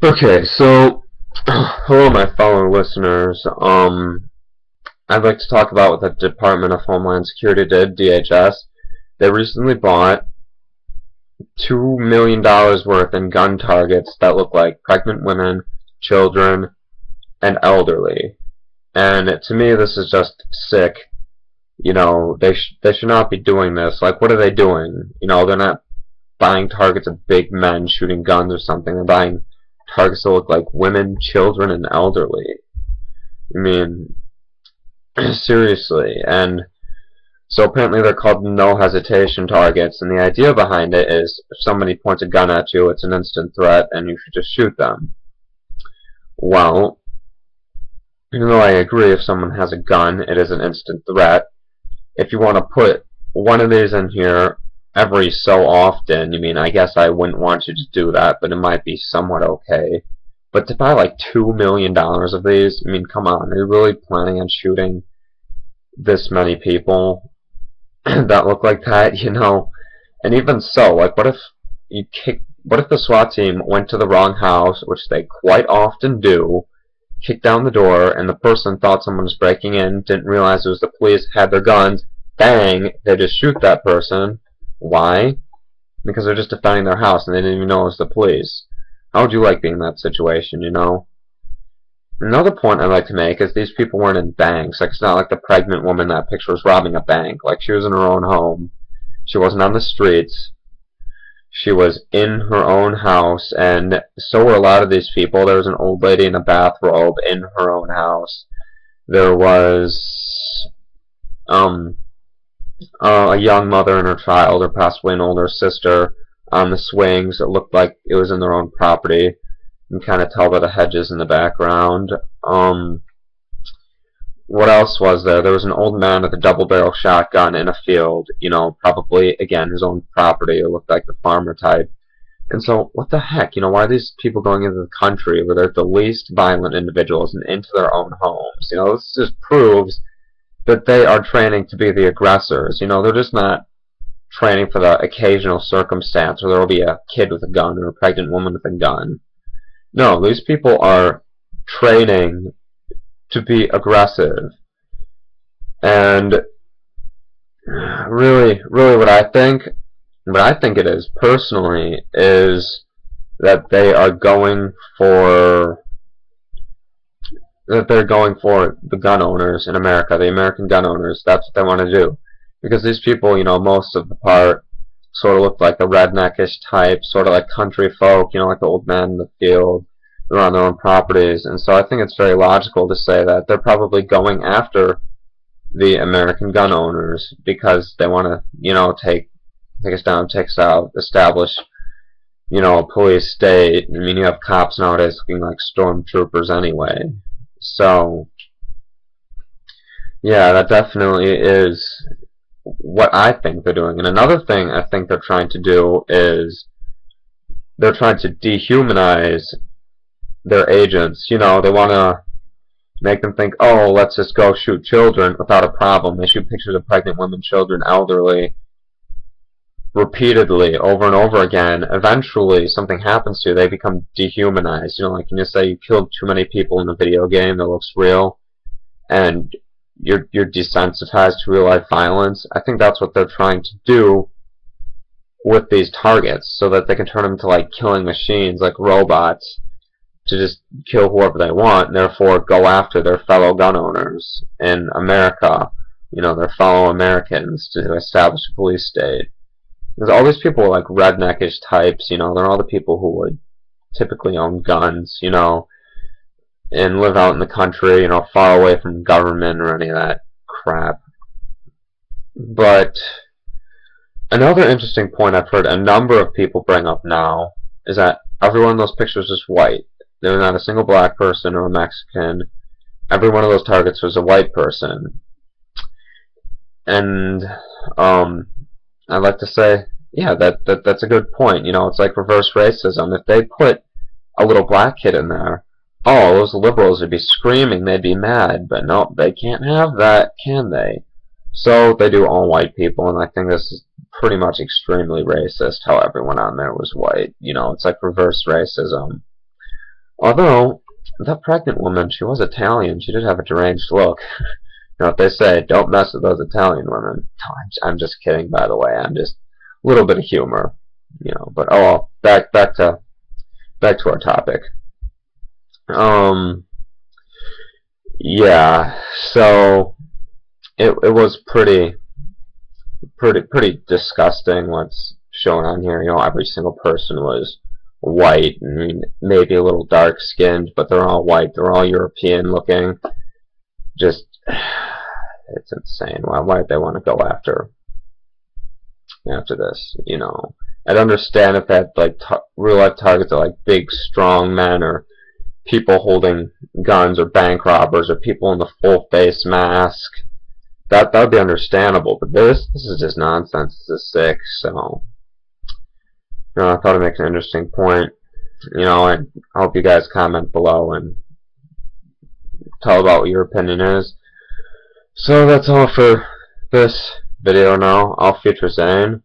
Okay, so hello, my fellow listeners. I'd like to talk about what the Department of Homeland Security did, DHS. They recently bought $2 million worth in gun targets that look like pregnant women, children, and elderly. And to me, this is just sick. They should not be doing this. Like, what are they doing? They're not buying targets of big men shooting guns or something. They're buying targets that look like women, children, and elderly. I mean, seriously. And so apparently they're called no hesitation targets, and the idea behind it is if somebody points a gun at you, it's an instant threat, and you should just shoot them. Well, even though I agree if someone has a gun, it is an instant threat. If you want to put one of these in here every so often, I guess I wouldn't want you to do that, but it might be somewhat okay. But to buy like $2 million of these, come on, are you really planning on shooting this many people that look like that, And even so, like, what if the SWAT team went to the wrong house, which they quite often do, kicked down the door, and the person thought someone was breaking in, didn't realize it was the police, had their guns, bang, they just shoot that person. Why? Because they're just defending their house and they didn't even know it was the police. How would you like being in that situation, Another point I'd like to make is these people weren't in banks. Like, it's not like the pregnant woman in that picture was robbing a bank. Like, she was in her own home. She wasn't on the streets. She was in her own house, and so were a lot of these people. There was an old lady in a bathrobe in her own house. There was a young mother and her child, or possibly an older sister, on the swings. It looked like it was in their own property. You can kind of tell by the hedges in the background. What else was there? There was an old man with a double-barrel shotgun in a field, probably, again, his own property. It looked like the farmer type. And so, what the heck? Why are these people going into the country where they're the least violent individuals and into their own homes? This just proves that they are training to be the aggressors. They're just not training for the occasional circumstance where there will be a kid with a gun or a pregnant woman with a gun. No, these people are training to be aggressive. And really what I think it is personally is that they're going for the gun owners in America, the American gun owners. That's what they want to do. Because these people, most of the part sort of look like the redneckish type, sort of like country folk, like the old man in the field. They're on their own properties. And so I think it's very logical to say that they're probably going after the American gun owners because they want to, take us down, take us out, establish, a police state. You have cops nowadays looking like stormtroopers anyway. So, yeah, that definitely is what I think they're doing. And another thing I think they're trying to do is they're trying to dehumanize their agents. They want to make them think, oh, let's just go shoot children without a problem. They shoot pictures of pregnant women, children, elderly, repeatedly, over and over again. Eventually, something happens to you. They become dehumanized. Like, can you say you killed too many people in a video game that looks real, and you're desensitized to real-life violence? I think that's what they're trying to do with these targets, so that they can turn them into, like, killing machines, like robots, to just kill whoever they want, and therefore go after their fellow gun owners in America, their fellow Americans, to establish a police state. Because all these people are like redneckish types, they're all the people who would typically own guns, and live out in the country, far away from government or any of that crap. But another interesting point I've heard a number of people bring up now is that every one of those pictures is white. There was not a single black person or a Mexican. Every one of those targets was a white person. And I'd like to say, yeah, that's a good point. It's like reverse racism. If they put a little black kid in there, oh, those liberals would be screaming, they'd be mad. But no, they can't have that, can they? So they do all white people, and I think this is pretty much extremely racist how everyone on there was white. It's like reverse racism. Although, that pregnant woman, she was Italian. She did have a deranged look. You know what they say, don't mess with those Italian women. No, I'm just kidding, by the way. I'm just a little bit of humor, you know. But oh, well, back to our topic. Yeah. So it was pretty disgusting what's shown on here. You know, every single person was white. I mean, maybe a little dark skinned, but they're all white. They're all European looking. Just, it's insane. Why did they want to go after this? You know, I'd understand if that like real life targets are like big, strong men or people holding guns or bank robbers or people in the full face mask. That would be understandable. But this is just nonsense. This is sick. So, you know, I thought it makes an interesting point. You know, I hope you guys comment below and tell about what your opinion is. So that's all for this video now. Auf Wiedersehen.